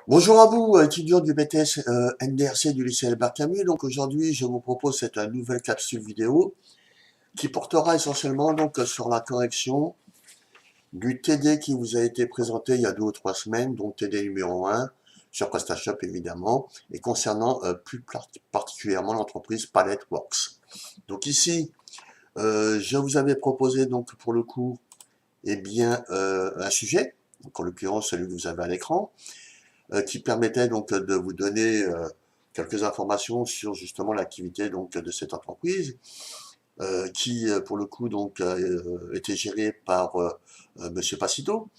Bonjour à vous, étudiants du BTS NDRC du lycée Albert Camus. Donc aujourd'hui, je vous propose cette nouvelle capsule vidéo qui portera essentiellement sur la correction du TD qui vous a été présenté il y a 2 ou 3 semaines, donc TD numéro 1 sur PrestaShop évidemment, et concernant plus particulièrement l'entreprise Palette Works. Donc ici, je vous avais proposé donc pour le coup, un sujet, donc en l'occurrence celui que vous avez à l'écran, qui permettait donc de vous donner quelques informations sur justement l'activité donc de cette entreprise qui pour le coup était gérée par Monsieur Passito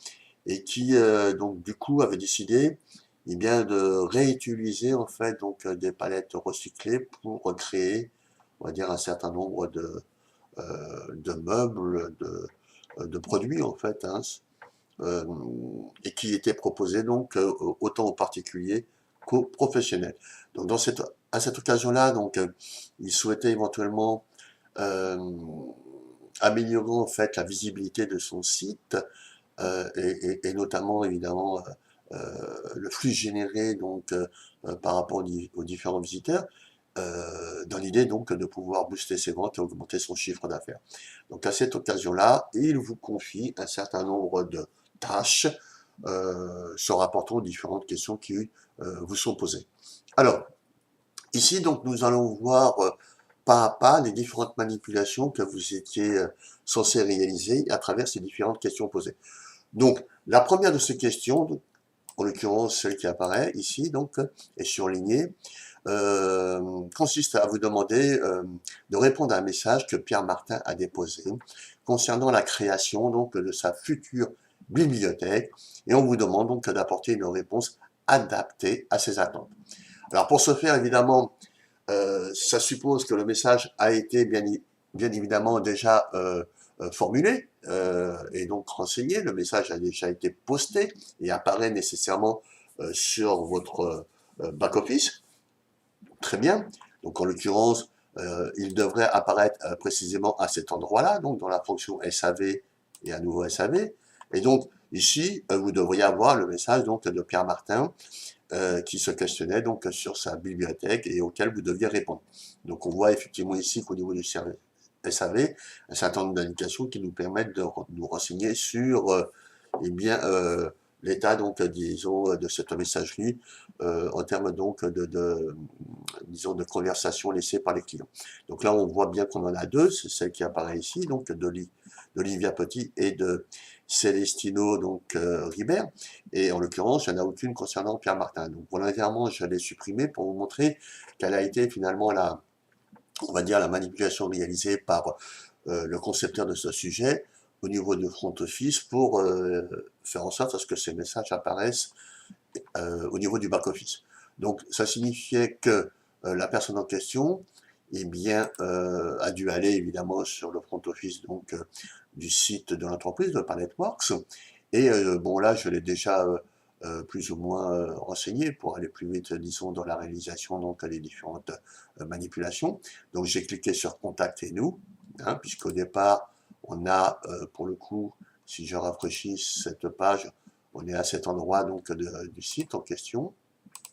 et qui donc du coup avait décidé de réutiliser en fait des palettes recyclées pour créer on va dire un certain nombre de meubles de produits en fait euh, et qui était proposé autant aux particuliers qu'aux professionnels. Donc à cette occasion-là, il souhaitait éventuellement euh, améliorer en fait la visibilité de son site et notamment évidemment le flux généré par rapport aux différents visiteurs. Dans l'idée de pouvoir booster ses ventes et augmenter son chiffre d'affaires. Donc à cette occasion-là, il vous confie un certain nombre de tâches se rapportant aux différentes questions qui vous sont posées. Alors, ici, donc, nous allons voir pas à pas les différentes manipulations que vous étiez censé réaliser à travers ces différentes questions posées. Donc, la première de ces questions, donc, en l'occurrence celle qui apparaît ici, est surlignée, consiste à vous demander de répondre à un message que Pierre Martin a déposé concernant la création de sa future bibliothèque et on vous demande donc d'apporter une réponse adaptée à ses attentes. Alors pour ce faire, évidemment, ça suppose que le message a été bien évidemment déjà formulé et donc renseigné. Le message a déjà été posté et apparaît nécessairement sur votre back-office. Très bien. Donc en l'occurrence, il devrait apparaître précisément à cet endroit-là, donc dans la fonction SAV et à nouveau SAV. Et donc ici, vous devriez avoir le message de Pierre Martin qui se questionnait sur sa bibliothèque et auquel vous deviez répondre. Donc on voit effectivement ici qu'au niveau du service SAV, un certain nombre d'indications qui nous permettent de nous renseigner sur eh bien, l'état disons de cette messagerie en termes disons de conversation laissée par les clients. Donc là on voit bien qu'on en a deux, c'est celle qui apparaît ici donc d'Olivia Petit et de Celestino Ribert, et en l'occurrence il n'y en a aucune concernant Pierre Martin. Donc volontairement je l'ai supprimée pour vous montrer quelle a été finalement on va dire la manipulation réalisée par le concepteur de ce sujet au niveau du front office pour faire en sorte à ce que ces messages apparaissent au niveau du back office. Donc ça signifiait que la personne en question a dû aller évidemment sur le front office du site de l'entreprise de PaletteWorks et bon là je l'ai déjà plus ou moins renseigné pour aller plus vite disons dans la réalisation des différentes manipulations. Donc j'ai cliqué sur contactez-nous puisqu'au départ on a pour le coup, si je rafraîchis cette page, on est à cet endroit du site en question.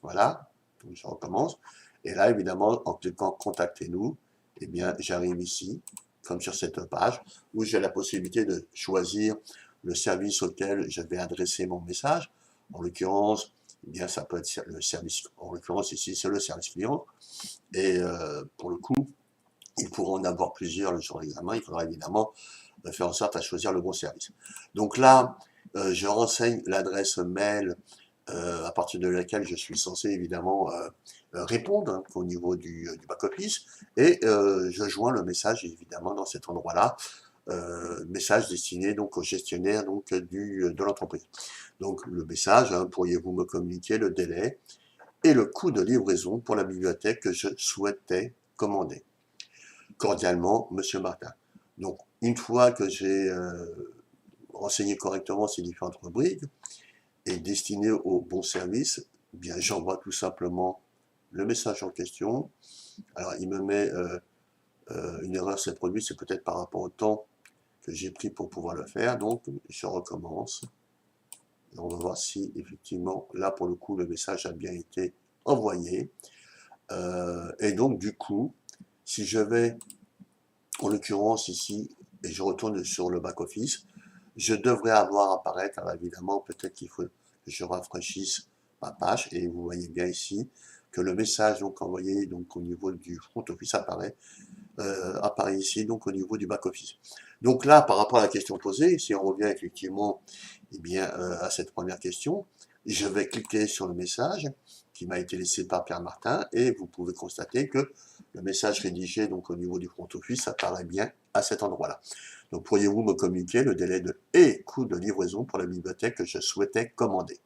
Voilà, donc je recommence. Et là, évidemment, en cliquant contactez-nous, eh bien, j'arrive ici, comme sur cette page, où j'ai la possibilité de choisir le service auquel je vais adresser mon message. En l'occurrence, eh bien, ça peut être le service, en l'occurrence ici, c'est le service client. Et pour le coup, il pourra en avoir plusieurs le jour de l'examen. Il faudra évidemment faire en sorte à choisir le bon service. Donc là, je renseigne l'adresse mail à partir de laquelle je suis censé évidemment répondre au niveau du back-office et je joins le message évidemment dans cet endroit-là, message destiné donc au gestionnaire de l'entreprise. Donc le message, pourriez-vous me communiquer le délai et le coût de livraison pour la bibliothèque que je souhaitais commander. Cordialement, Monsieur Martin. Donc, une fois que j'ai renseigné correctement ces différentes rubriques et destiné au bon service, eh bien, j'envoie tout simplement le message en question. Alors, il me met une erreur s'est produite, c'est peut-être par rapport au temps que j'ai pris pour pouvoir le faire. Donc, je recommence. On va voir si effectivement, là pour le coup, le message a bien été envoyé. Et donc du coup, si je vais, en l'occurrence ici, et je retourne sur le back-office, je devrais avoir apparaître, alors évidemment, peut-être qu'il faut que je rafraîchisse ma page, et vous voyez bien ici que le message donc envoyé donc au niveau du front office apparaît ici donc au niveau du back office. Donc là, par rapport à la question posée, si on revient effectivement à cette première question, je vais cliquer sur le message qui m'a été laissé par Pierre Martin et vous pouvez constater que le message rédigé donc au niveau du front office apparaît bien à cet endroit-là. Donc pourriez-vous me communiquer le délai et coût de livraison pour la bibliothèque que je souhaitais commander?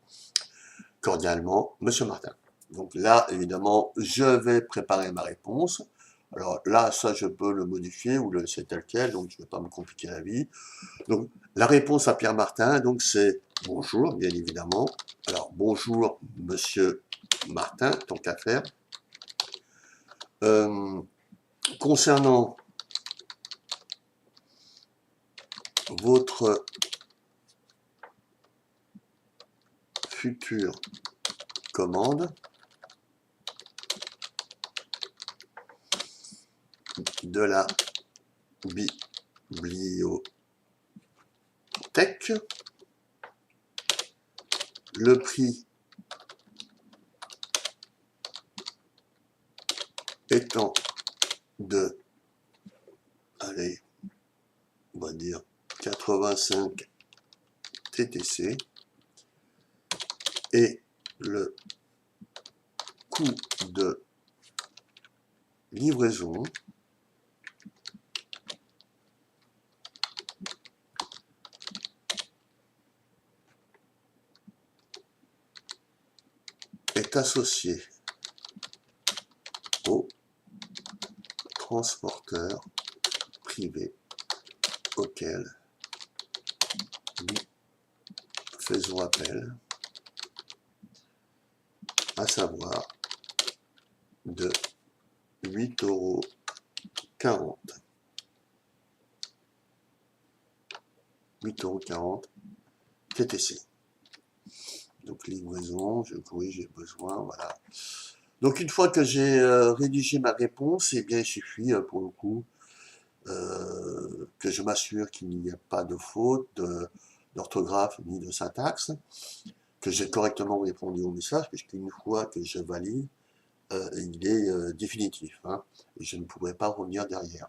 Cordialement, Monsieur Martin. Donc là, évidemment, je vais préparer ma réponse. Alors là, ça, je peux le modifier ou le laisser tel quel, donc je ne vais pas me compliquer la vie. Donc, la réponse à Pierre Martin, donc c'est bonjour, bien évidemment. Alors, bonjour, Monsieur Martin, tant qu'à faire. Concernant votre future commande de la bibliothèque, le prix étant de, allez, on va dire 85 TTC et le coût de livraison est associé au transporteur privé auquel nous faisons appel, à savoir de 8,40 €. 8,40 € TTC. Donc livraison, je corrige, j'ai besoin, voilà. Donc une fois que j'ai rédigé ma réponse, eh bien il suffit pour le coup que je m'assure qu'il n'y a pas de faute d'orthographe ni de syntaxe, que j'ai correctement répondu au message, puisqu'une fois que je valide, il est définitif, hein, et je ne pourrai pas revenir derrière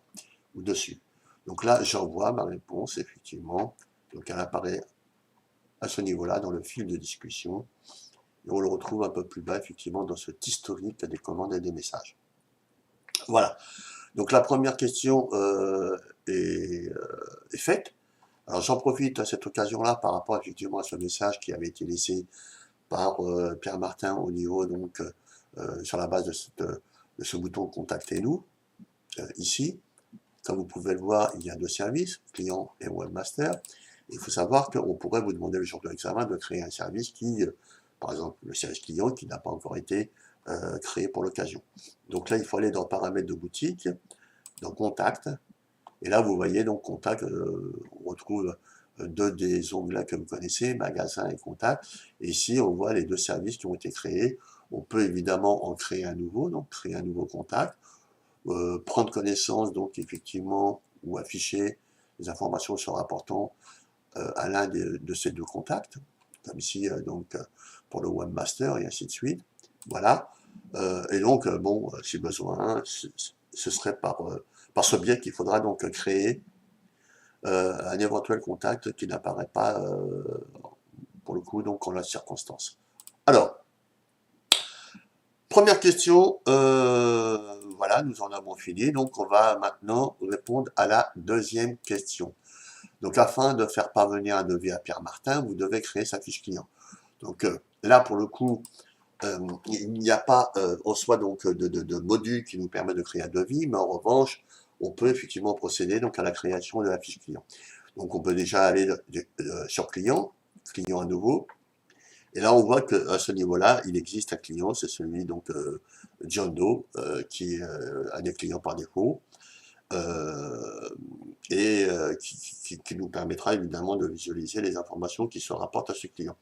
ou dessus. Donc là, j'envoie ma réponse, effectivement, donc elle apparaît à ce niveau-là, dans le fil de discussion, et on le retrouve un peu plus bas, effectivement, dans cet historique des commandes et des messages. Voilà. Donc la première question est faite. Alors j'en profite à cette occasion-là par rapport effectivement à ce message qui avait été laissé par Pierre Martin au niveau donc sur la base de ce bouton Contactez-nous ici. Comme vous pouvez le voir, il y a deux services, client et webmaster. Il faut savoir qu'on pourrait vous demander le jour de l'examen de créer un service qui, par exemple, le service client qui n'a pas encore été créé pour l'occasion. Donc là, il faut aller dans paramètres de boutique, dans contact, et là, vous voyez donc contact, on retrouve deux des onglets que vous connaissez, magasin et contact. Et ici, on voit les deux services qui ont été créés. On peut évidemment en créer un nouveau, donc créer un nouveau contact, prendre connaissance donc effectivement ou afficher les informations se rapportant à l'un de ces deux contacts, comme ici donc pour le webmaster et ainsi de suite. Voilà. Et donc bon, si besoin, ce serait par ce biais qu'il faudra donc créer un éventuel contact qui n'apparaît pas pour le coup donc en la circonstance. Alors, première question, voilà, nous en avons fini, donc on va maintenant répondre à la deuxième question. Donc afin de faire parvenir un devis à Pierre Martin, vous devez créer sa fiche client. Donc là pour le coup, il n'y a pas en soi donc de module qui nous permet de créer un devis, mais en revanche, on peut effectivement procéder donc à la création de la fiche client. Donc on peut déjà aller sur client à nouveau, et là on voit qu'à ce niveau-là, il existe un client, c'est celui donc John Doe, qui est un des clients par défaut. euh, qui nous permettra évidemment de visualiser les informations qui se rapportent à ce client.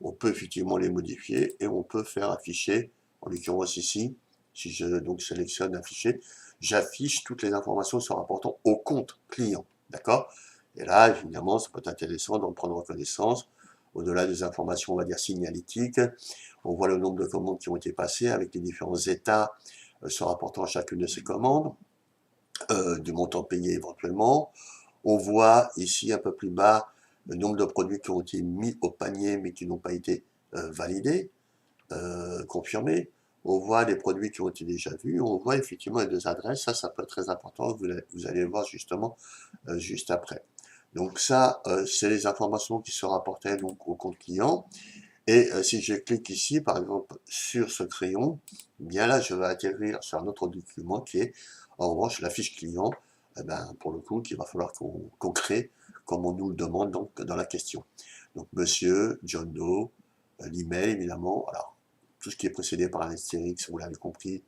On peut effectivement les modifier et on peut faire afficher, en l'occurrence ici, si je donc sélectionne afficher, j'affiche toutes les informations se rapportant au compte client, d'accord? Et là, évidemment, ça peut être intéressant d'en prendre connaissance. Au-delà des informations, on va dire, signalétiques, on voit le nombre de commandes qui ont été passées avec les différents états se rapportant à chacune de ces commandes, du montant payé éventuellement. On voit ici un peu plus bas le nombre de produits qui ont été mis au panier mais qui n'ont pas été validés, confirmés. On voit les produits qui ont été déjà vus. On voit effectivement les deux adresses. Ça peut être très important. Vous allez voir justement juste après. Donc ça, c'est les informations qui se rapportaient donc au compte client. Et si je clique ici, par exemple, sur ce crayon, bien là, je vais atterrir sur un autre document qui est, en revanche, la fiche client, eh ben, pour le coup, qu'il va falloir qu'on crée, comme on nous le demande donc dans la question. Donc, monsieur, John Doe, l'email, évidemment. Alors, tout ce qui est précédé par un astérix, vous l'avez compris,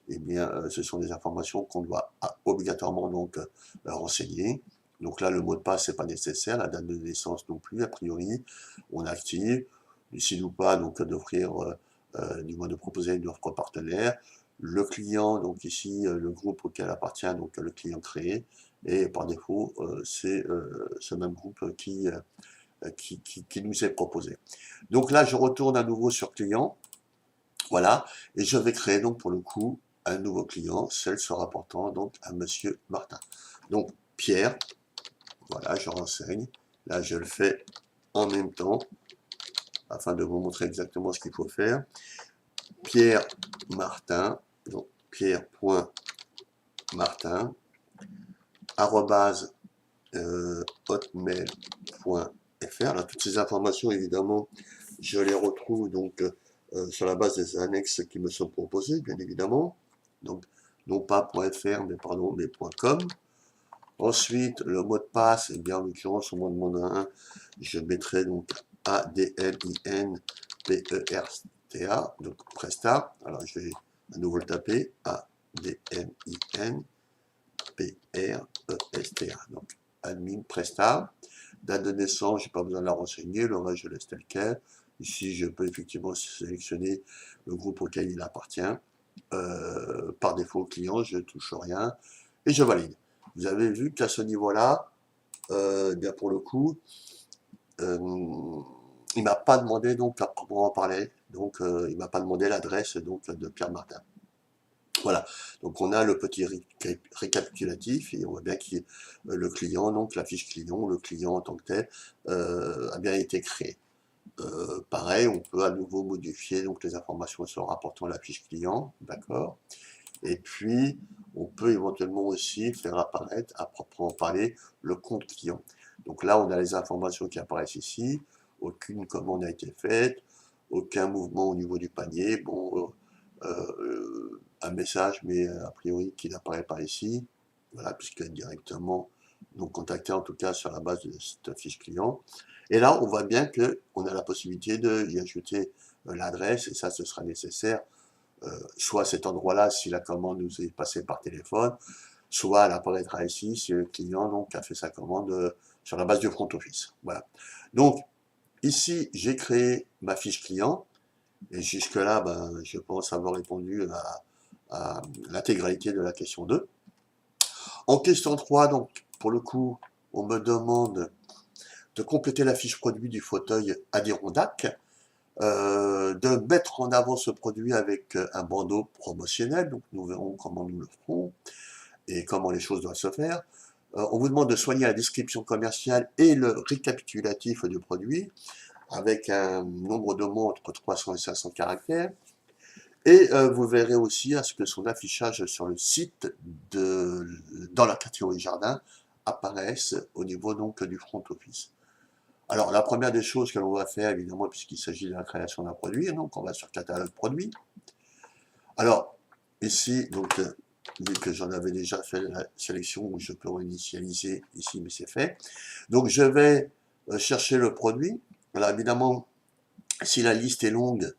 eh bien, ce sont des informations qu'on doit obligatoirement donc renseigner. Donc là, le mot de passe, c'est pas nécessaire, la date de naissance non plus, a priori, on active. Décide ou pas donc d'offrir, du moins de proposer une offre partenaire. Le client, donc ici, le groupe auquel appartient donc le client créé, et par défaut, c'est ce même groupe qui nous est proposé. Donc là, je retourne à nouveau sur client, voilà, et je vais créer donc pour le coup un nouveau client, celle se rapportant donc à Monsieur Martin. Donc Pierre, voilà, je renseigne, là je le fais en même temps, afin de vous montrer exactement ce qu'il faut faire. Pierre Martin, donc pierre.martin, arrobase hotmail.fr. Là, toutes ces informations, évidemment, je les retrouve donc sur la base des annexes qui me sont proposées, bien évidemment. Donc, non pas .fr, mais pardon, mais .com. Ensuite, le mot de passe, et bien en l'occurrence, on m'en demande un, je mettrai donc ADMINPERTA, donc Presta. Alors je vais à nouveau le taper, ADMINPRESTA, donc admin Presta. Date de naissance, je n'ai pas besoin de la renseigner, le reste je laisse tel quel. Ici, je peux effectivement sélectionner le groupe auquel il appartient. Par défaut, client, je ne touche rien et je valide. Vous avez vu qu'à ce niveau-là, bien pour le coup, il m'a pas demandé donc à proprement parler, donc il m'a pas demandé l'adresse donc de Pierre Martin. Voilà, donc on a le petit récapitulatif et on voit bien que le client, donc la fiche client, le client en tant que tel, a bien été créé. Pareil, on peut à nouveau modifier donc les informations se rapportant à la fiche client, d'accord. Et puis, on peut éventuellement aussi faire apparaître, à proprement parler, le compte client. Donc là, on a les informations qui apparaissent ici. Aucune commande n'a été faite, aucun mouvement au niveau du panier. Bon, un message, mais a priori qui n'apparaît pas ici. Voilà, puisque directement donc contacté en tout cas sur la base de cette fiche client. Et là, on voit bien qu'on a la possibilité d'y ajouter l'adresse, et ça, ce sera nécessaire soit à cet endroit-là si la commande nous est passée par téléphone, soit elle apparaîtra ici si le client donc, a fait sa commande sur la base du front office. Voilà. Donc, ici, j'ai créé ma fiche client, et jusque-là, ben, je pense avoir répondu à l'intégralité de la question 2. En question 3, donc, pour le coup, on me demande de compléter la fiche produit du fauteuil Adirondack, de mettre en avant ce produit avec un bandeau promotionnel, donc nous verrons comment nous le ferons et comment les choses doivent se faire. On vous demande de soigner la description commerciale et le récapitulatif du produit avec un nombre de mots entre 300 et 500 caractères. Et vous verrez aussi à ce que son affichage sur le site dans la catégorie jardin apparaisse au niveau donc du front office. Alors, la première des choses que l'on va faire, évidemment, puisqu'il s'agit de la création d'un produit, donc on va sur catalogue produit. Alors, ici, donc, vu que j'en avais déjà fait la sélection, où je peux réinitialiser ici, mais c'est fait. Donc, je vais chercher le produit. Alors, évidemment, si la liste est longue,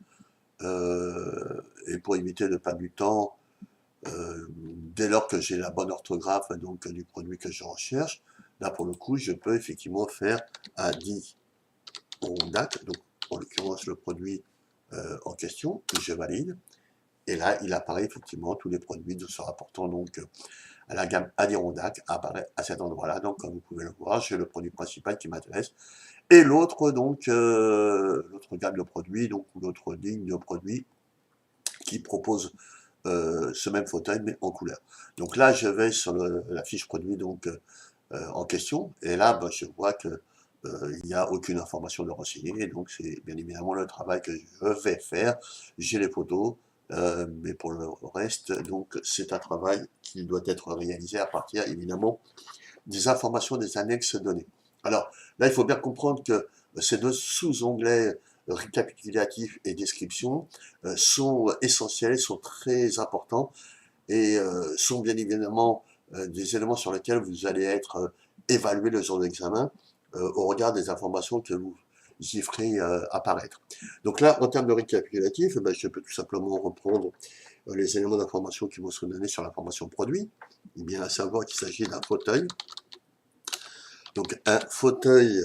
et pour éviter de perdre du temps, dès lors que j'ai la bonne orthographe donc du produit que je recherche, là pour le coup, je peux effectivement faire un DIRONDAC, donc en l'occurrence le produit en question, que je valide. Et là, il apparaît effectivement tous les produits de se rapportant donc à la gamme Adirondack apparaît à cet endroit-là. Donc, comme vous pouvez le voir, j'ai le produit principal qui m'intéresse et l'autre donc l'autre gamme de produits donc ou l'autre ligne de produits qui propose ce même fauteuil mais en couleur. Donc là, je vais sur la fiche produit donc en question et là, ben, je vois que il n'y a aucune information de renseigner, donc c'est bien évidemment le travail que je vais faire. J'ai les photos, mais pour le reste, donc c'est un travail qui doit être réalisé à partir évidemment des informations des annexes données. Alors là, il faut bien comprendre que ces deux sous-onglets récapitulatif et description sont essentiels, sont très importants et sont bien évidemment des éléments sur lesquels vous allez être évalué le jour d'examen au regard des informations que vous y ferez apparaître. Donc là, en termes de récapitulatif, ben, je peux tout simplement reprendre les éléments d'information qui vont se donner sur l'information produit, et bien à savoir qu'il s'agit d'un fauteuil. Donc un fauteuil,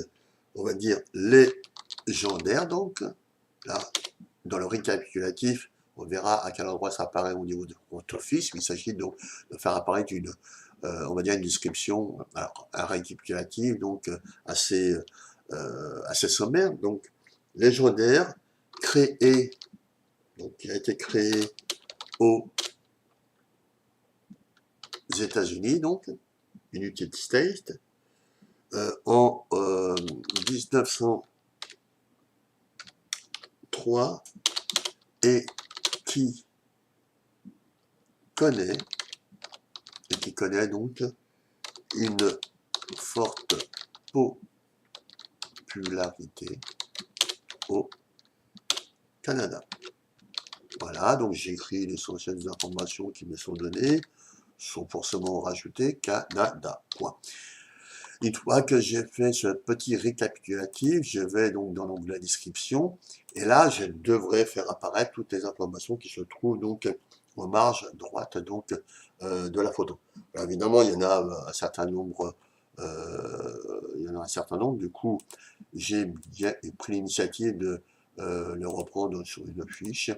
on va dire légendaire, donc là, dans le récapitulatif, on verra à quel endroit ça apparaît au niveau de votre office. Il s'agit donc de faire apparaître une, on va dire une description, alors, un récapitulatif, donc assez sommaire. Donc, légendaire, créé, donc qui a été créé aux États-Unis, donc, United States, en 1903, et qui connaît donc une forte popularité au Canada. Voilà, donc j'ai écrit l'essentiel des informations qui me sont données, sont forcément rajoutées Canada. Point. Une fois que j'ai fait ce petit récapitulatif, je vais donc dans l'onglet description, et là je devrais faire apparaître toutes les informations qui se trouvent donc en marge droite donc de la photo. Alors, évidemment, il y en a un certain nombre. Du coup, j'ai bien pris l'initiative de le reprendre sur une fiche.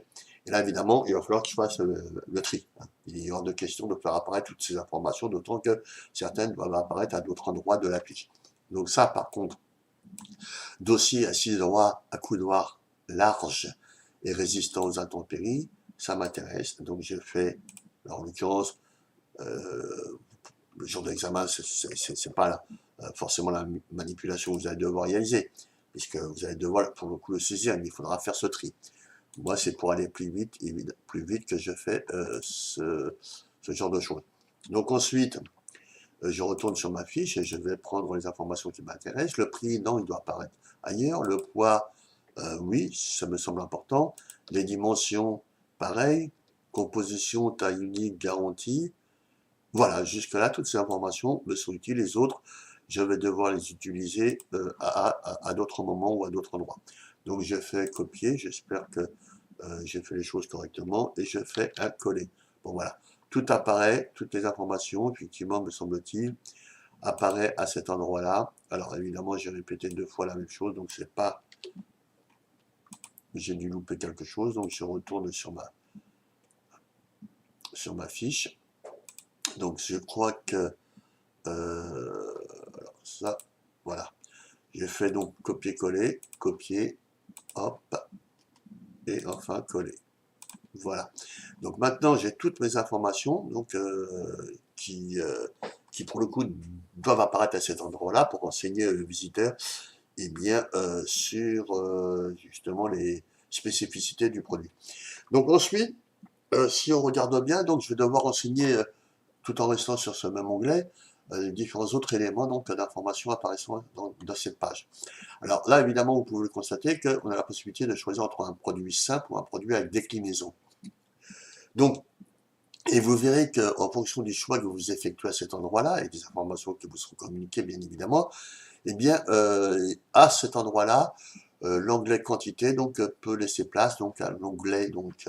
Et là, évidemment, il va falloir que je fasse le tri. Il est hors de question de faire apparaître toutes ces informations, d'autant que certaines doivent apparaître à d'autres endroits de la fiche. Donc ça, par contre, dossier à 6 droits, à couloir large et résistant aux intempéries, ça m'intéresse. Donc je fais, alors, en l'occurrence, le jour d'examen, c'est pas forcément la manipulation que vous allez devoir réaliser, puisque vous allez devoir, pour le coup, le saisir, mais il faudra faire ce tri. Moi, c'est pour aller plus vite que je fais ce genre de choses. Donc ensuite, je retourne sur ma fiche et je vais prendre les informations qui m'intéressent. Le prix, non, il doit apparaître ailleurs. Le poids, oui, ça me semble important. Les dimensions, pareil. Composition, taille unique, garantie. Voilà, jusque-là, toutes ces informations me sont utiles. Les autres, je vais devoir les utiliser à d'autres moments ou à d'autres endroits. Donc, je fais copier. J'espère que j'ai fait les choses correctement. Et je fais un coller. Bon, voilà. Tout apparaît, toutes les informations, effectivement, me semble-t-il, apparaît à cet endroit-là. Alors, évidemment, j'ai répété 2 fois la même chose. Donc, c'est pas... J'ai dû louper quelque chose. Donc, je retourne sur ma fiche. Donc, je crois que alors ça, voilà. J'ai fait donc copier-coller, copier, hop, et enfin coller. Voilà. Donc maintenant, j'ai toutes mes informations donc, qui pour le coup doivent apparaître à cet endroit-là pour enseigner le visiteur eh bien, sur justement les spécificités du produit. Donc ensuite, si on regarde bien, donc je vais devoir enseigner tout en restant sur ce même onglet, les différents autres éléments donc d'informations apparaissant dans cette page. Alors là, évidemment, vous pouvez constater qu'on a la possibilité de choisir entre un produit simple ou un produit avec déclinaison. Donc, et vous verrez qu'en fonction du choix que vous effectuez à cet endroit-là, et des informations qui vous seront communiquées, bien évidemment, eh bien, à cet endroit-là, l'onglet quantité donc peut laisser place donc à l'onglet donc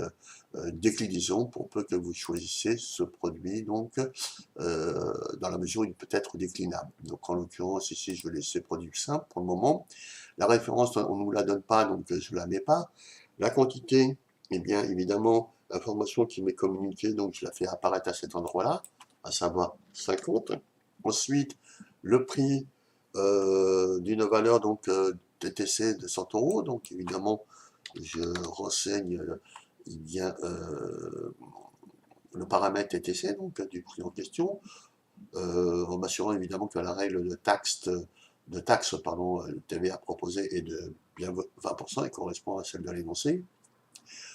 déclinaison pour peu que vous choisissez ce produit donc dans la mesure où il peut être déclinable. Donc en l'occurrence ici je vais laisser produit simple pour le moment. La référence on ne nous la donne pas donc je la mets pas. La quantité, eh bien évidemment l'information qui m'est communiquée donc je la fais apparaître à cet endroit-là, à savoir 50. Ensuite le prix d'une valeur donc TTC de 100 €, donc évidemment je renseigne bien le paramètre TTC donc du prix en question, en m'assurant évidemment que la règle de taxe pardon, TVA proposée est de bien 20% et correspond à celle de l'énoncé.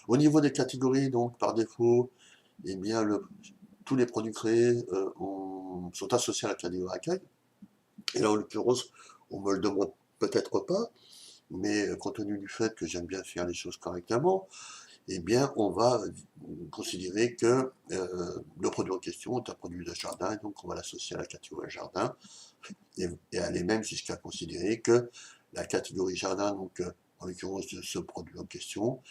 Au niveau des catégories, donc par défaut, eh bien tous les produits créés sont associés à la catégorie accueil. Et là, en l'occurrence, on me le demande peut-être pas, mais compte tenu du fait que j'aime bien faire les choses correctement, eh bien, on va considérer que le produit en question est un produit de jardin, et donc on va l'associer à la catégorie jardin, et aller même jusqu'à considérer que la catégorie jardin, donc en l'occurrence de ce produit en question,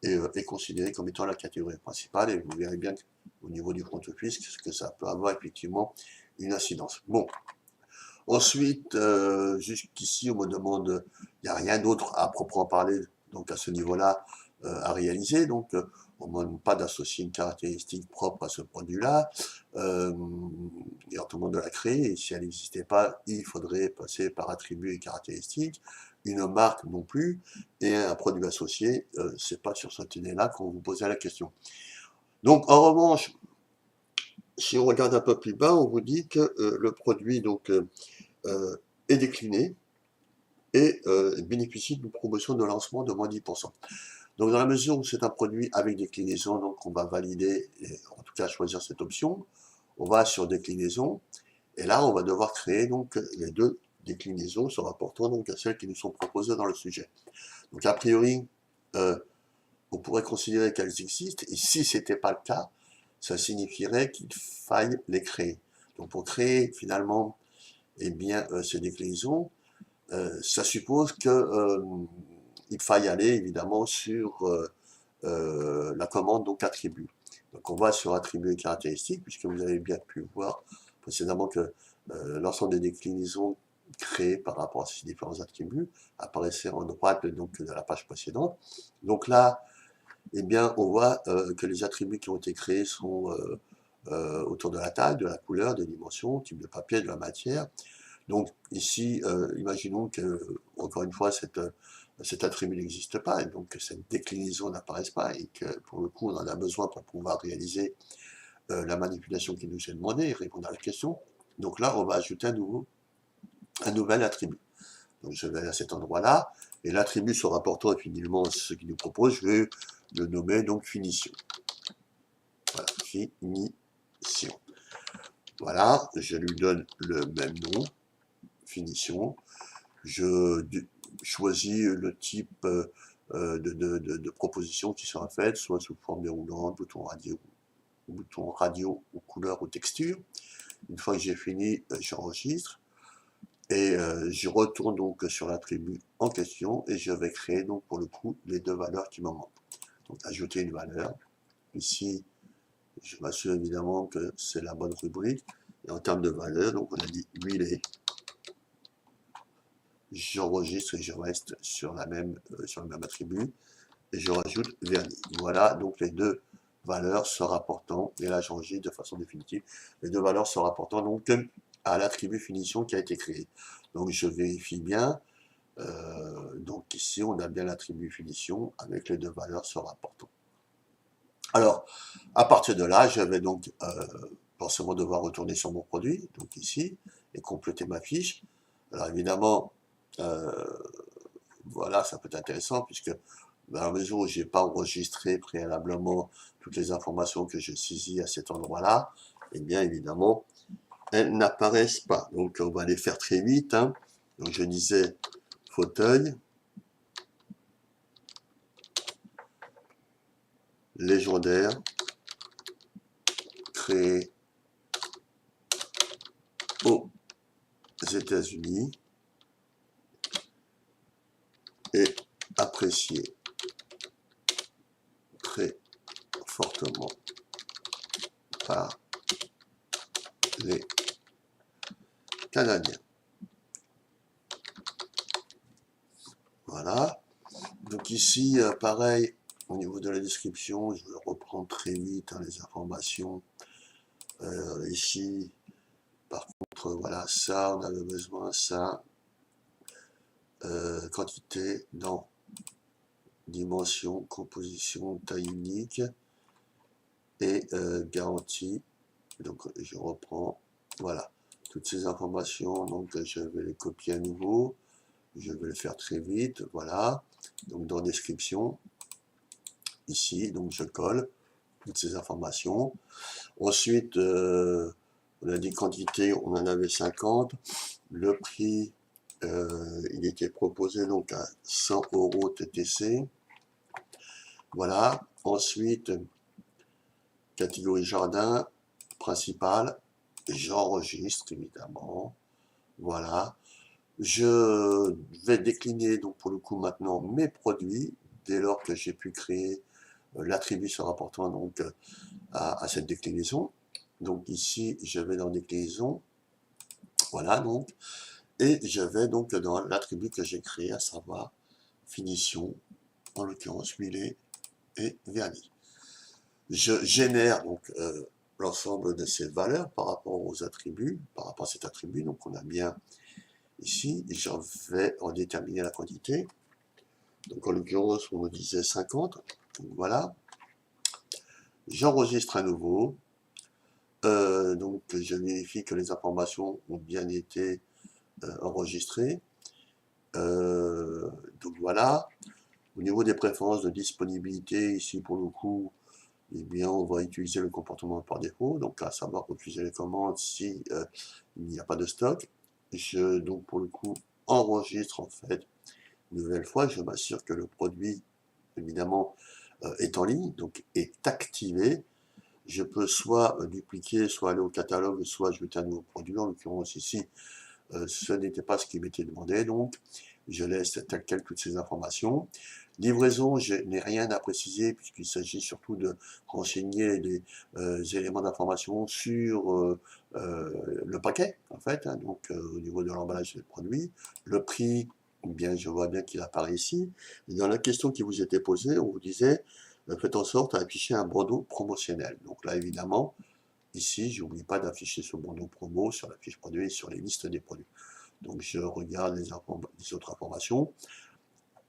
est considérée comme étant la catégorie principale, et vous verrez bien au niveau du compte fisc que ça peut avoir effectivement une incidence. Bon. Ensuite, jusqu'ici, on me demande, il n'y a rien d'autre à proprement parler, donc à ce niveau-là, à réaliser. Donc, on ne me demande pas d'associer une caractéristique propre à ce produit-là. Et on demande de la créer, et si elle n'existait pas, il faudrait passer par attribut et caractéristique, une marque non plus, et un produit associé, c'est pas sur cette idée-là qu'on vous posait la question. Donc, en revanche, si on regarde un peu plus bas, on vous dit que le produit, donc, est décliné et bénéficie d'une promotion de lancement de moins 10%. Donc dans la mesure où c'est un produit avec déclinaison, donc on va valider, et en tout cas choisir cette option, on va sur déclinaison, et là on va devoir créer donc les deux déclinaisons se rapportant donc à celles qui nous sont proposées dans le sujet. Donc a priori, on pourrait considérer qu'elles existent, et si ce n'était pas le cas, ça signifierait qu'il faille les créer. Donc pour créer finalement eh bien, ces déclinaisons, ça suppose qu'il faille aller évidemment sur la commande donc attribut. Donc on va sur attribut et caractéristiques, puisque vous avez bien pu voir précédemment que l'ensemble des déclinaisons créées par rapport à ces différents attributs apparaissaient en droite donc, de la page précédente. Donc là, eh bien, on voit que les attributs qui ont été créés sont autour de la taille, de la couleur, des dimensions, type de papier, de la matière. Donc ici, imaginons que, encore une fois, cet attribut n'existe pas, et donc que cette déclinaison n'apparaisse pas, et que pour le coup, on en a besoin pour pouvoir réaliser la manipulation qui nous est demandée et répondre à la question. Donc là, on va ajouter un nouvel attribut. Donc je vais à cet endroit-là, et l'attribut se rapportant finalement à ce qu'il nous propose, je vais le nommer donc finition. Voilà, finition. Voilà, je lui donne le même nom, finition. Je choisis le type de proposition qui sera faite, soit sous forme déroulante, bouton radio ou couleur ou texture. Une fois que j'ai fini, j'enregistre et je retourne donc sur l'attribut en question et je vais créer donc pour le coup les deux valeurs qui m'en manquent. Donc ajouter une valeur. Ici, je m'assure évidemment que c'est la bonne rubrique. Et en termes de valeur, donc on a dit huilé. J'enregistre et je reste sur le même attribut et je rajoute vernis. Voilà donc les deux valeurs se rapportant, et là j'enregistre de façon définitive, les deux valeurs se rapportant donc à l'attribut finition qui a été créé. Donc je vérifie bien, donc ici on a bien l'attribut finition avec les deux valeurs se rapportant. Alors, à partir de là, je vais donc forcément devoir retourner sur mon produit, donc ici, et compléter ma fiche. Alors évidemment, voilà, ça peut être intéressant puisque dans la mesure où je n'ai pas enregistré préalablement toutes les informations que je saisis à cet endroit-là, eh bien évidemment, elles n'apparaissent pas. Donc on va les faire très vite. Hein. Donc je disais fauteuil, légendaire, créé aux États-Unis, et apprécié très fortement par les Canadiens. Voilà. Donc ici, pareil, au niveau de la description, je vais reprendre très vite les informations. Ici, par contre, voilà, ça, on avait besoin, ça, quantité, dans dimension, composition, taille unique et garantie. Donc je reprends, voilà, toutes ces informations, donc je vais les copier à nouveau, je vais le faire très vite, voilà, donc dans description, ici, donc je colle toutes ces informations. Ensuite, on a dit quantité, on en avait 50, le prix, il était proposé donc à 100 € TTC, voilà. Ensuite, catégorie jardin, principal, j'enregistre évidemment, voilà. Je vais décliner donc pour le coup maintenant mes produits, dès lors que j'ai pu créer l'attribut se rapportant donc à cette déclinaison. Donc ici, je vais dans déclinaison, voilà donc, et je vais donc dans l'attribut que j'ai créé, à savoir finition, en l'occurrence huilé et vernis. Je génère donc l'ensemble de ces valeurs par rapport aux attributs, par rapport à cet attribut, donc on a bien ici, et je vais en déterminer la quantité. Donc en l'occurrence, on me disait 50, donc voilà. J'enregistre à nouveau, donc je vérifie que les informations ont bien été enregistrées. Donc voilà. Au niveau des préférences de disponibilité, ici pour le coup, eh bien, on va utiliser le comportement par défaut, donc à savoir refuser les commandes si il n'y a pas de stock. Je, donc pour le coup, enregistre en fait une nouvelle fois, je m'assure que le produit, évidemment, est en ligne, donc est activé. Je peux soit dupliquer, soit aller au catalogue, soit ajouter un nouveau produit. En l'occurrence ici, ce n'était pas ce qui m'était demandé, donc je laisse tel quel toutes ces informations. Livraison, je n'ai rien à préciser puisqu'il s'agit surtout de renseigner les éléments d'information sur le paquet, en fait, hein, donc au niveau de l'emballage des produits. Le prix, eh bien, je vois bien qu'il apparaît ici. Et dans la question qui vous était posée, on vous disait, faites en sorte d'afficher un bandeau promotionnel. Donc là, évidemment, ici, je n'oublie pas d'afficher ce bandeau promo sur la fiche produit et sur les listes des produits. Donc je regarde les autres informations.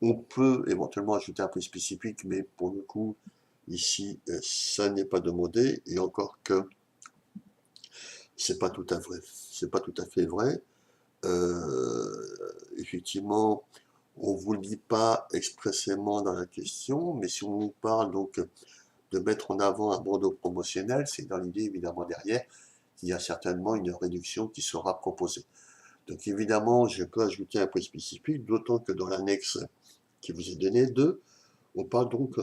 On peut éventuellement ajouter un prix spécifique, mais pour le coup, ici, ça n'est pas demandé, et encore que c'est pas tout à fait, c'est pas tout à fait vrai. Effectivement, on vous le dit pas expressément dans la question, mais si on nous parle donc de mettre en avant un bandeau promotionnel, c'est dans l'idée évidemment derrière qu'il y a certainement une réduction qui sera proposée. Donc évidemment, je peux ajouter un prix spécifique, d'autant que dans l'annexe qui vous est donnée 2, on parle donc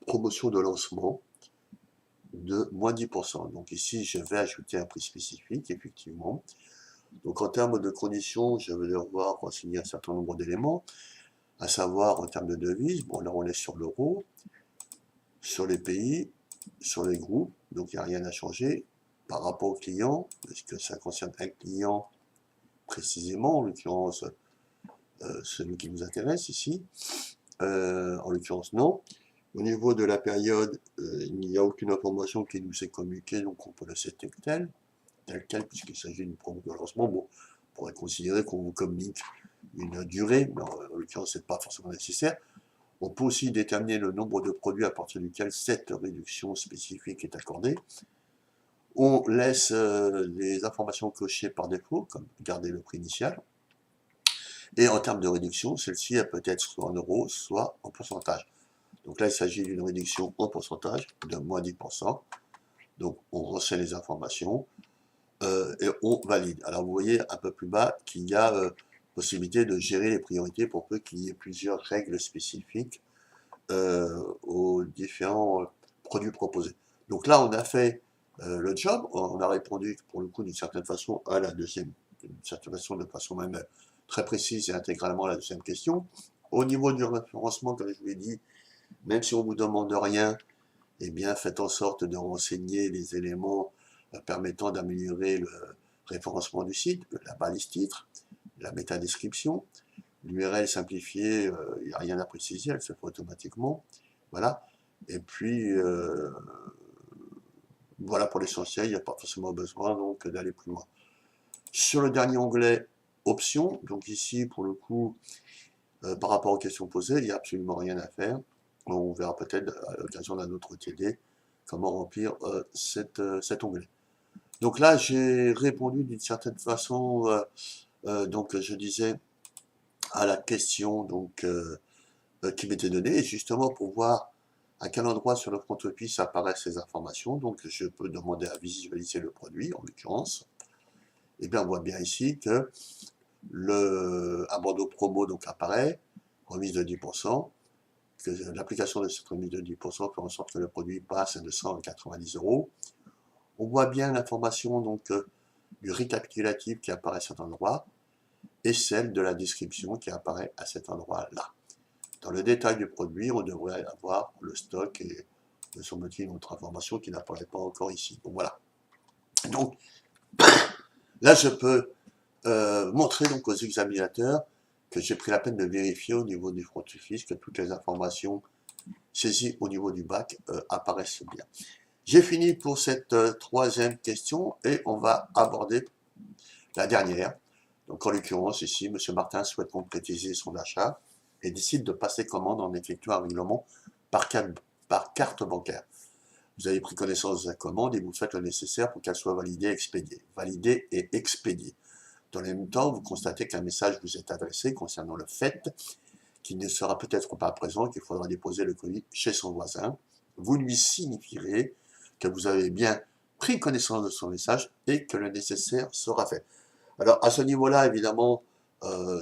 promotion de lancement de moins 10%. Donc ici, je vais ajouter un prix spécifique, effectivement. Donc en termes de conditions, je vais devoir renseigner un certain nombre d'éléments, à savoir en termes de devises, bon là on est sur l'euro, sur les pays, sur les groupes, donc il n'y a rien à changer par rapport au client, parce que ça concerne un client précisément, en l'occurrence celui qui nous intéresse ici, en l'occurrence non. Au niveau de la période, il n'y a aucune information qui nous est communiquée, donc on peut laisser tel quel, puisqu'il s'agit d'une promo de lancement. Bon, on pourrait considérer qu'on vous communique une durée, mais en l'occurrence, ce n'est pas forcément nécessaire. On peut aussi déterminer le nombre de produits à partir duquel cette réduction spécifique est accordée. On laisse les informations cochées par défaut, comme garder le prix initial. Et en termes de réduction, celle-ci peut être soit en euros, soit en pourcentage. Donc là, il s'agit d'une réduction en pourcentage de moins 10%. Donc on renseigne les informations et on valide. Alors vous voyez un peu plus bas qu'il y a possibilité de gérer les priorités pour peu qu'il y ait plusieurs règles spécifiques aux différents produits proposés. Donc là, on a fait le job, on a répondu pour le coup d'une certaine façon à la deuxième, d'une certaine façon de façon même très précise et intégralement à la deuxième question. Au niveau du référencement, comme je vous l'ai dit, même si on vous demande rien, eh bien, faites en sorte de renseigner les éléments permettant d'améliorer le référencement du site, la balise titre, la métadescription, l'URL simplifiée, il n'y a rien à préciser, elle se fait automatiquement. Voilà. Et puis, voilà pour l'essentiel, il n'y a pas forcément besoin donc d'aller plus loin. Sur le dernier onglet, options, donc ici, pour le coup, par rapport aux questions posées, il n'y a absolument rien à faire. On verra peut-être à l'occasion d'un autre TD comment remplir cet onglet. Donc là, j'ai répondu d'une certaine façon, donc je disais, à la question donc, qui m'était donnée, et justement pour voir à quel endroit sur le front office apparaissent ces informations. Donc je peux demander à visualiser le produit, en l'occurrence. Et bien on voit bien ici que un bandeau promo donc apparaît, remise de 10%, que l'application de cette remise de 10% fait en sorte que le produit passe de 100 à 90 €. On voit bien l'information donc du récapitulatif qui apparaît à cet endroit et celle de la description qui apparaît à cet endroit-là. Dans le détail du produit, on devrait avoir le stock et, me semble-t-il, une autre information qui n'apparaît pas encore ici. Donc voilà. Donc là, je peux montrer donc aux examinateurs que j'ai pris la peine de vérifier au niveau du front office que toutes les informations saisies au niveau du bac apparaissent bien. J'ai fini pour cette troisième question et on va aborder la dernière. Donc en l'occurrence ici, M. Martin souhaite concrétiser son achat et décide de passer commande en effectuant un règlement par carte bancaire. Vous avez pris connaissance de la commande et vous faites le nécessaire pour qu'elle soit validée et expédiée. Validée et expédiée. Dans le même temps, vous constatez qu'un message vous est adressé concernant le fait qu'il ne sera peut-être pas présent, qu'il faudra déposer le colis chez son voisin. Vous lui signifierez que vous avez bien pris connaissance de son message et que le nécessaire sera fait. Alors, à ce niveau-là, évidemment,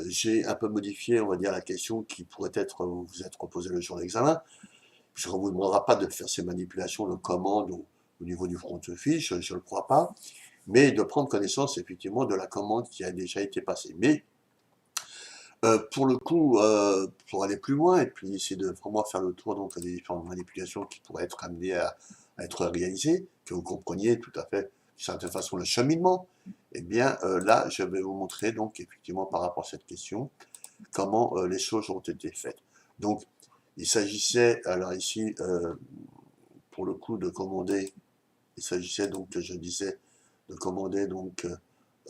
j'ai un peu modifié, on va dire, la question qui pourrait vous être posée le jour de l'examen, puisqu'on ne vous demandera pas de faire ces manipulations de commande au niveau du front office, je ne le crois pas, mais de prendre connaissance, effectivement, de la commande qui a déjà été passée. Mais, pour le coup, pour aller plus loin, et puis essayer de vraiment faire le tour donc, des différentes manipulations qui pourraient être amenées à être réalisées, que vous compreniez tout à fait, d'une certaine façon, le cheminement, eh bien, là, je vais vous montrer, donc, effectivement, par rapport à cette question, comment les choses ont été faites. Donc, il s'agissait, alors ici, pour le coup, de commander, il s'agissait donc, je disais, de commander, donc,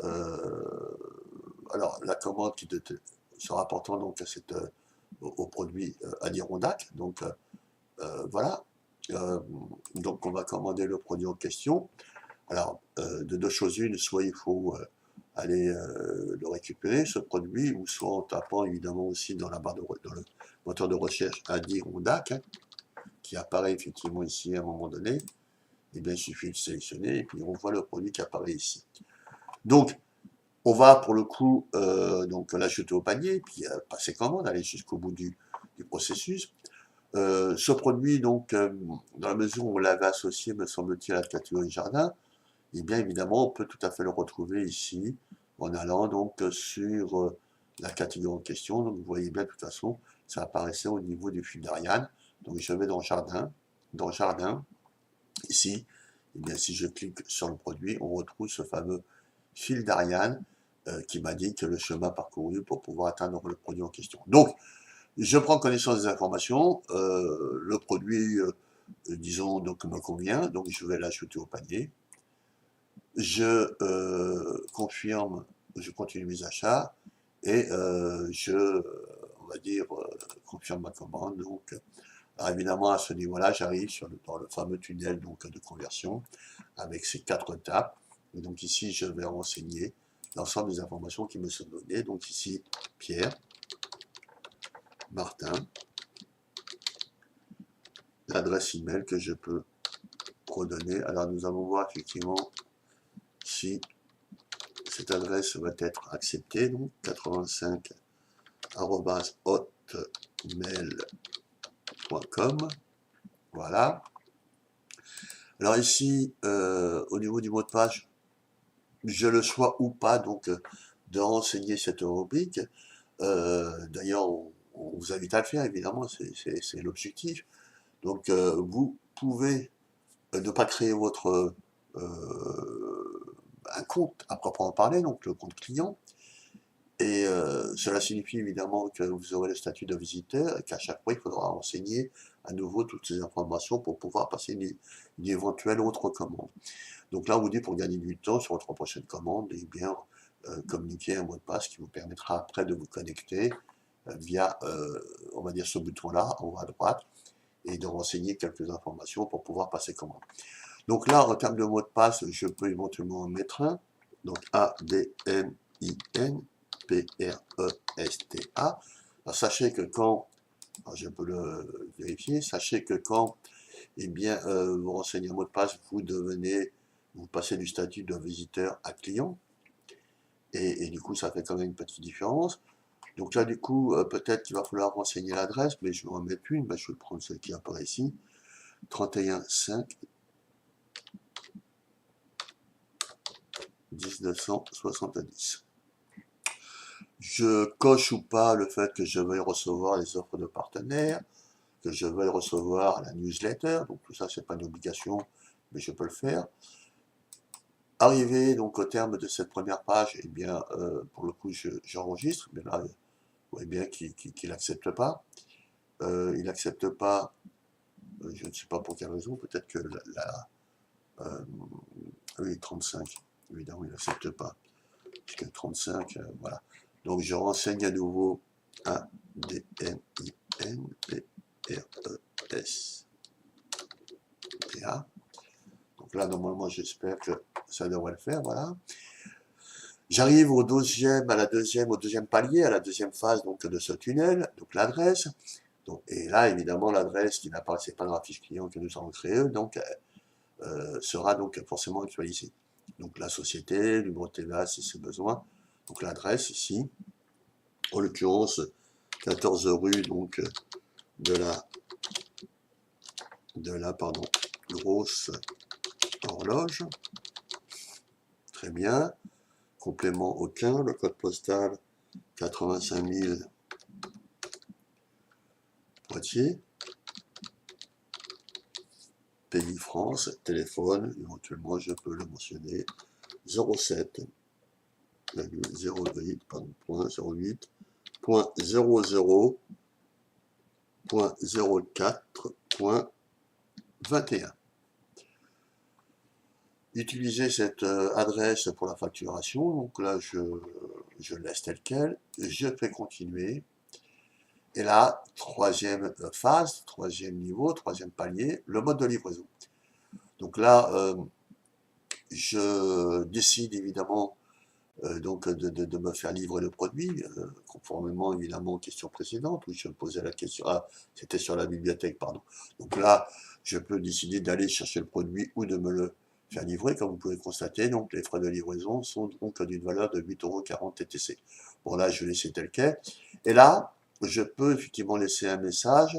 alors, la commande qui se rapportant donc à au produit Adirondack, donc, voilà. Donc, on va commander le produit en question. Alors, de deux choses une, soit il faut aller le récupérer, ce produit, ou soit en tapant évidemment aussi dans la barre dans le moteur de recherche Adirondack, hein, qui apparaît effectivement ici à un moment donné. Et bien, il suffit de sélectionner et puis on voit le produit qui apparaît ici. Donc, on va pour le coup donc l'ajouter au panier, puis passer commande, aller jusqu'au bout du processus. Ce produit, donc, dans la mesure où on l'avait associé, me semble-t-il, à la catégorie jardin, et bien évidemment, on peut tout à fait le retrouver ici, en allant donc sur la catégorie en question. Donc vous voyez bien, de toute façon, ça apparaissait au niveau du fil d'Ariane. Donc je vais dans Jardin, ici, et bien si je clique sur le produit, on retrouve ce fameux fil d'Ariane qui m'indique le chemin parcouru pour pouvoir atteindre le produit en question. Donc, je prends connaissance des informations, le produit, disons, donc me convient, donc je vais l'ajouter au panier. Je confirme, je continue mes achats et on va dire, confirme ma commande. Donc, alors évidemment, à ce niveau-là, j'arrive dans le fameux tunnel donc, de conversion avec ces 4 étapes. Et donc ici, je vais renseigner l'ensemble des informations qui me sont données. Donc ici, Pierre, Martin, l'adresse email que je peux redonner. Alors nous allons voir effectivement si cette adresse va être acceptée, donc 85@hotmail.com. Voilà. Alors ici, au niveau du mot de passe, je le choix ou pas donc de renseigner cette rubrique. D'ailleurs, on on vous invite à le faire, évidemment, c'est l'objectif. Donc, vous pouvez ne pas créer votre un compte à proprement parler, donc le compte client. Et cela signifie évidemment que vous aurez le statut de visiteur et qu'à chaque fois, il faudra renseigner à nouveau toutes ces informations pour pouvoir passer une éventuelle autre commande. Donc là, on vous dit pour gagner du temps sur votre prochaine commande, et bien communiquer un mot de passe qui vous permettra après de vous connecter via, on va dire, ce bouton-là en haut à droite et de renseigner quelques informations pour pouvoir passer commande. Donc là, en termes de mot de passe, je peux éventuellement en mettre un. Donc ADMINPRESTA. Sachez que quand, je peux le vérifier, sachez que quand eh bien, vous renseignez un mot de passe, vous passez du statut de visiteur à client. Et du coup, ça fait quand même une petite différence. Donc là, du coup, peut-être qu'il va falloir renseigner l'adresse, mais je vais en mettre une. Ben, je vais prendre celle qui apparaît ici. 31,5 1970. Je coche ou pas le fait que je veuille recevoir les offres de partenaires, que je veuille recevoir la newsletter. Donc tout ça, c'est pas une obligation, mais je peux le faire. Arrivé donc au terme de cette première page, eh bien, pour le coup, j'enregistre, mais là, vous voyez bien qu'il n'accepte pas. Il n'accepte pas, je ne sais pas pour quelle raison, peut-être que oui, 35, évidemment, il n'accepte pas. Parce que 35, voilà. Donc je renseigne à nouveau ADMINPRESTA. Donc là, normalement, j'espère que ça devrait le faire, voilà. J'arrive au deuxième palier, à la deuxième phase donc, de ce tunnel, donc l'adresse. Et là, évidemment, l'adresse qui n'apparaissait pas dans la fiche client que nous avons créée, donc, sera donc forcément actualisée. Donc la société, le numéro de TVA si c'est besoin. Donc l'adresse ici, en l'occurrence 14 rue donc de la grosse horloge. Très bien. Complément aucun. Le code postal 85 000 Poitiers. Pays France. Téléphone, éventuellement je peux le mentionner. 07,08.00.04.21. Utiliser cette adresse pour la facturation, donc là je laisse tel quel, je fais continuer, et là, troisième phase, troisième niveau, troisième palier, le mode de livraison. Donc là, je décide évidemment donc de me faire livrer le produit, conformément évidemment aux questions précédentes, où je me posais la question, c'était sur la bibliothèque, pardon. Donc là, je peux décider d'aller chercher le produit ou de me le faire livrer, comme vous pouvez constater. Donc les frais de livraison sont donc d'une valeur de 8,40 € TTC. Bon là, je vais laisser tel quel. Et là, je peux effectivement laisser un message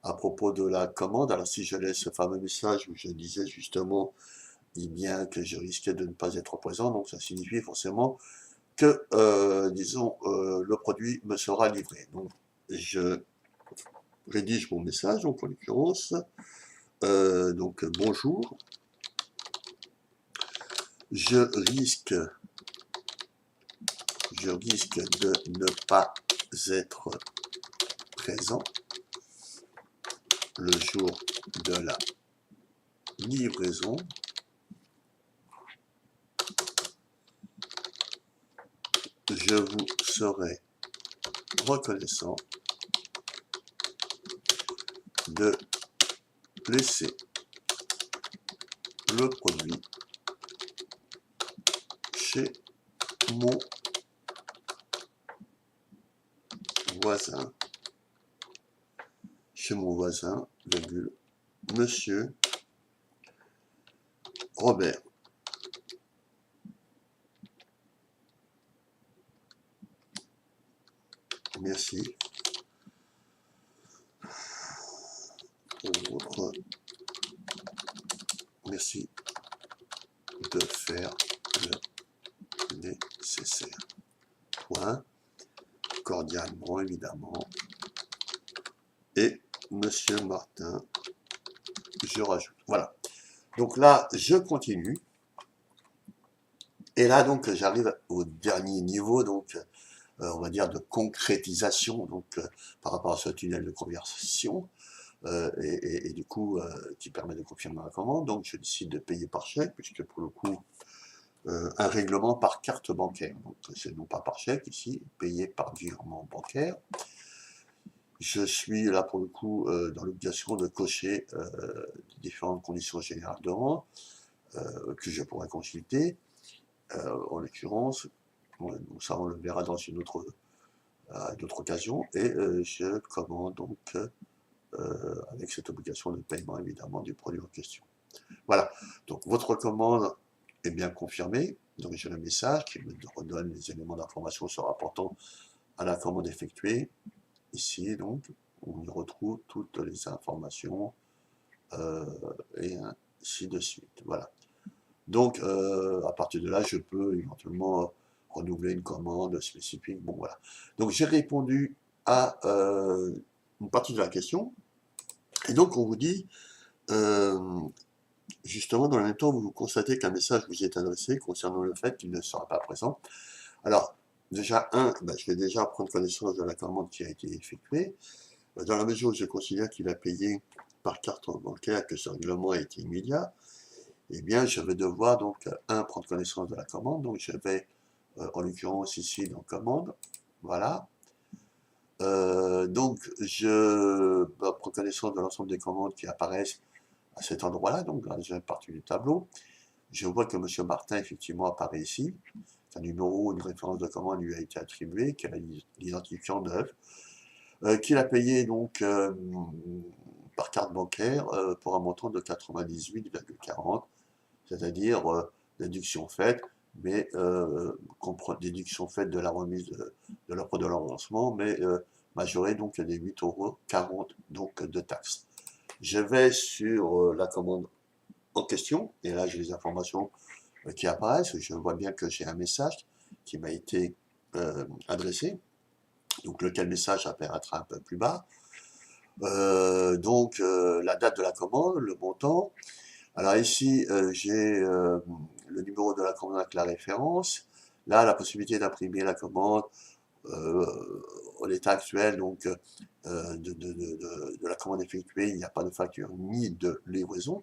à propos de la commande. Alors si je laisse ce fameux message où je disais justement bien que je risquais de ne pas être présent, donc ça signifie forcément que, disons, le produit me sera livré. Donc, je rédige mon message, donc en l'occurrence, donc bonjour, je risque de ne pas être présent le jour de la livraison. Je vous serai reconnaissant de laisser le produit chez mon voisin, virgule, monsieur Robert. Merci pour votre... Merci de faire le nécessaire. Point. Cordialement, évidemment, et Monsieur Martin, je rajoute. Voilà. Donc là, je continue. Et là, donc, j'arrive au dernier niveau, donc, on va dire de concrétisation, donc, par rapport à ce tunnel de conversion, et du coup, qui permet de confirmer la commande. Donc, je décide de payer par chèque, puisque pour le coup, un règlement par carte bancaire. Donc, c'est non pas par chèque ici, payé par virement bancaire. Je suis là pour le coup dans l'obligation de cocher différentes conditions générales de rente que je pourrais consulter. En l'occurrence, ça on le verra dans une autre occasion, et je commande donc avec cette obligation de paiement évidemment du produit en question. Voilà, donc votre commande est bien confirmée, donc j'ai le message qui me redonne les éléments d'information se rapportant à la commande effectuée. Ici donc, on y retrouve toutes les informations et ainsi de suite. Voilà. Donc, à partir de là, je peux éventuellement renouveler une commande spécifique. Bon, voilà. Donc, j'ai répondu à une partie de la question. Et donc, on vous dit, justement, dans le même temps, vous constatez qu'un message vous est adressé concernant le fait qu'il ne sera pas présent. Alors, déjà, je vais déjà prendre connaissance de la commande qui a été effectuée. Dans la mesure où je considère qu'il a payé par carte bancaire, que ce règlement a été immédiat, eh bien, je vais devoir donc, prendre connaissance de la commande. Donc, je vais, en l'occurrence ici, dans commande, voilà. Donc, je prends connaissance de l'ensemble des commandes qui apparaissent à cet endroit-là, donc dans la deuxième partie du tableau. Je vois que M. Martin, effectivement, apparaît ici. Un numéro, une référence de commande lui a été attribuée, qui a l'identifiant d'œuvre, qu'il a payé donc par carte bancaire pour un montant de 98,40, c'est-à-dire déduction faite, mais déduction faite de la remise de l'offre de l'avancement, mais majorée donc des 8,40 € donc de taxes. Je vais sur la commande en question, et là j'ai les informations qui apparaissent. Je vois bien que j'ai un message qui m'a été adressé, donc lequel message apparaîtra un peu plus bas. Donc la date de la commande, le montant. Alors ici, j'ai le numéro de la commande avec la référence. Là, la possibilité d'imprimer la commande en l'état actuel, donc de la commande effectuée, il n'y a pas de facture ni de livraison.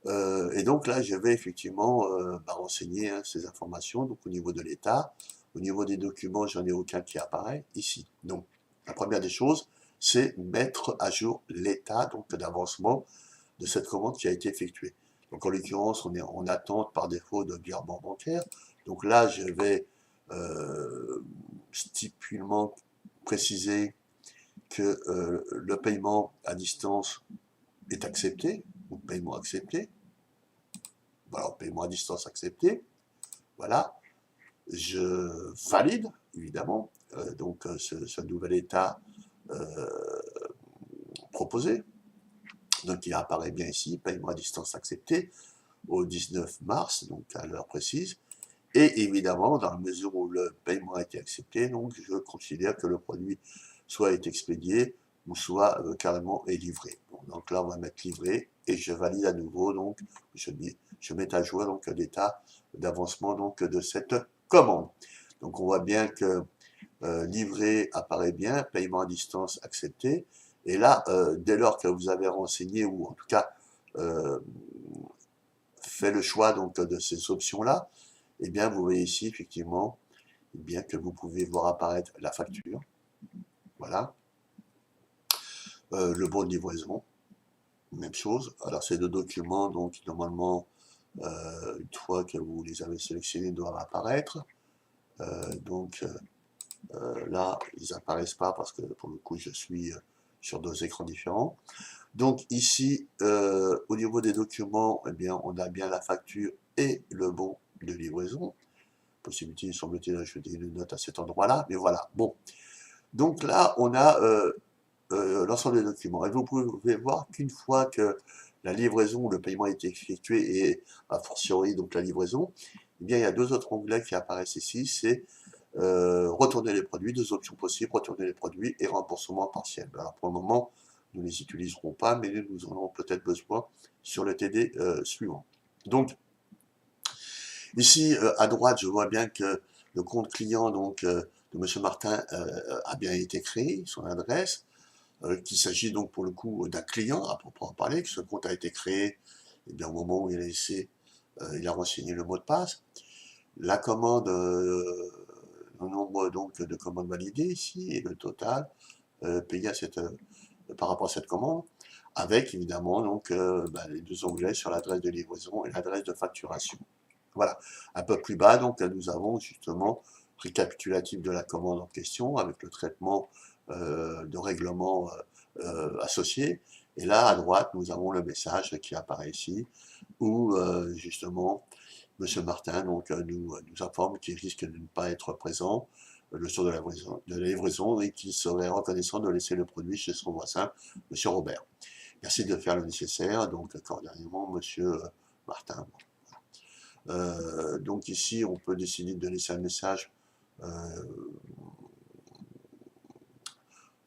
Et donc là, je vais effectivement renseigner ces informations. Donc au niveau de l'état, au niveau des documents, j'en ai aucun qui apparaît ici. Donc la première des choses, c'est mettre à jour l'état donc d'avancement de cette commande qui a été effectuée. Donc en l'occurrence, on est en attente par défaut de virement bancaire. Donc là, je vais stipulement préciser que le paiement à distance est accepté, ou paiement accepté. Voilà, paiement à distance accepté. Voilà. Je valide, évidemment, donc ce nouvel état proposé. Donc il apparaît bien ici, paiement à distance accepté, au 19 mars, donc à l'heure précise. Et évidemment, dans la mesure où le paiement a été accepté, donc je considère que le produit soit est expédié ou soit carrément est livré. Bon, donc là, on va mettre livré et je valide à nouveau, donc je mets à jour donc l'état d'avancement donc de cette commande. Donc on voit bien que livré apparaît bien, paiement à distance accepté. Et là, dès lors que vous avez renseigné ou en tout cas fait le choix donc de ces options-là, eh bien vous voyez ici effectivement eh bien que vous pouvez voir apparaître la facture, voilà, le bon de livraison, même chose. Alors ces deux documents, donc normalement, une fois que vous les avez sélectionnés, doivent apparaître. Donc là, ils n'apparaissent pas parce que pour le coup, je suis sur deux écrans différents. Donc ici, au niveau des documents, eh bien, on a bien la facture et le bon de livraison. Possibilité, semble-t-il, d'ajouter une note à cet endroit-là, mais voilà. Bon, donc là, on a l'ensemble des documents. Et vous pouvez voir qu'une fois que la livraison ou le paiement a été effectué, et a fortiori donc la livraison, eh bien, il y a deux autres onglets qui apparaissent ici, c'est retourner les produits, deux options possibles, retourner les produits et remboursement partiel. Alors pour le moment, nous ne les utiliserons pas, mais nous en aurons peut-être besoin sur le TD suivant. Donc, ici, à droite, je vois bien que le compte client donc, de M. Martin a bien été créé, son adresse, qu'il s'agit donc pour le coup d'un client, à proprement parler, que ce compte a été créé eh bien, au moment où il a renseigné le mot de passe. La commande, le nombre donc, de commandes validées ici, et le total payé par rapport à cette commande, avec évidemment donc, les deux onglets sur l'adresse de livraison et l'adresse de facturation. Voilà. Un peu plus bas, donc, nous avons justement récapitulatif de la commande en question, avec le traitement de règlement associé. Et là, à droite, nous avons le message qui apparaît ici, où justement, M. Martin donc, nous informe qu'il risque de ne pas être présent le jour de la livraison et qu'il serait reconnaissant de laisser le produit chez son voisin, M. Robert. Merci de faire le nécessaire, donc cordialement, M. Martin. Donc ici, on peut décider de laisser un message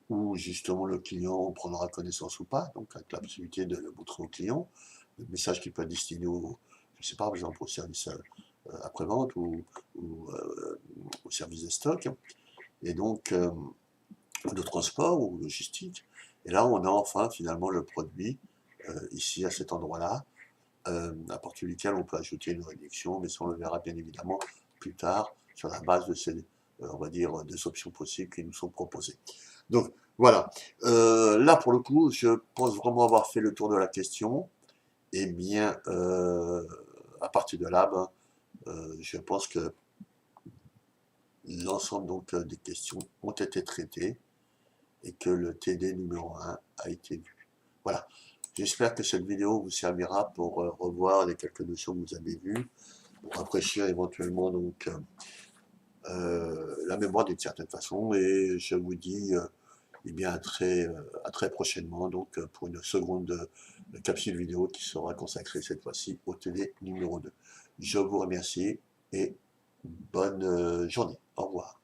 où justement le client prendra connaissance ou pas, donc avec la possibilité de le montrer au client. Le message qui peut être destiné je ne sais pas, par exemple au service après-vente ou au service de stock, et donc de transport ou logistique. Et là, on a enfin finalement le produit, ici à cet endroit-là, à partir duquel on peut ajouter une réduction, mais ça on le verra bien évidemment plus tard sur la base de ces, on va dire, deux options possibles qui nous sont proposées. Donc voilà, là pour le coup, je pense vraiment avoir fait le tour de la question. Et bien, à partir de là, je pense que l'ensemble donc des questions ont été traitées et que le TD numéro 1 a été vu. Voilà. J'espère que cette vidéo vous servira pour revoir les quelques notions que vous avez vues, pour rafraîchir éventuellement donc la mémoire d'une certaine façon. Et je vous dis eh bien à très prochainement donc pour une seconde capsule vidéo qui sera consacrée cette fois-ci au TD numéro 2. Je vous remercie et bonne journée. Au revoir.